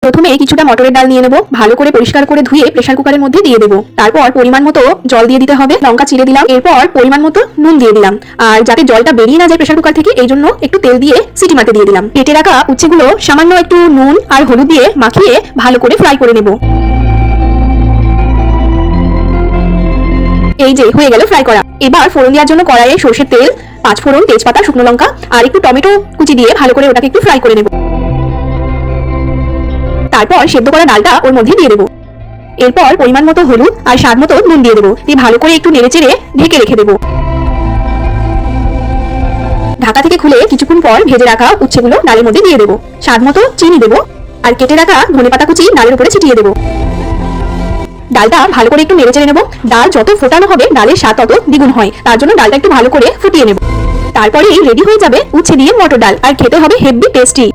প্রথমে কিছুটা মটরের ডাল নিয়ে নেব, ভালো করে পরিষ্কার করে ধুয়ে প্রেসার কুকারের মধ্যে দিয়ে দেবো। তারপর পরিমাণ মতো জল দিয়ে দিতে হবে, লঙ্কা চিড়ে দিলাম, এরপর পরিমাণ মতো নুন দিয়ে দিলাম। আর যাতে জলটা বেরিয়ে না যায় প্রেসার কুকার থেকে, এই জন্য একটু তেল দিয়ে সিটি মারতে দিয়ে দিলাম। কেটে রাখা উচ্ছেগুলো সামান্য একটু নুন আর হলুদ দিয়ে মাখিয়ে ভালো করে ফ্রাই করে নেব। এই যে হয়ে গেল ফ্রাই করা। এবার ফোড়ন দেওয়ার জন্য কড়াইয়ে সরষের তেল, 5 ফোড়ন, তেজপাতা, শুকনো লঙ্কা আর একটু টমেটো কুচি দিয়ে ভালো করে ওটাকে একটু ফ্রাই করে নেব। তারপর সেদ্ধ করা ডালটা ওর মধ্যে দিয়ে দেবো। এরপর পরিমাণ মতো হলুদ আর স্বাদ মতো নুন দিয়ে দেবো, দিয়ে ভালো করে একটু নেড়েচেড়ে ঢেকে রেখে দেবো। ঢাকা থেকে খুলে কিছুক্ষণ পর ভেজে রাখা উচ্ছেগুলো ডালের মধ্যে দিয়ে দেবো। স্বাদ মতো চিনি দেবো আর কেটে রাখা ধনেপাতা কুচি ডালের উপরে ছিটিয়ে দেবো। ডালটা ভালো করে একটু নেড়েচেড়ে নেবো। ডাল যত ফোটানো হবে ডালের স্বাদ তত দ্বিগুণ হয়, তার জন্য ডালটা একটু ভালো করে ফুটিয়ে নেব। তারপরেই রেডি হয়ে যাবে উচ্ছে দিয়ে মটর ডাল, আর খেতে হবে হেভি টেস্টি।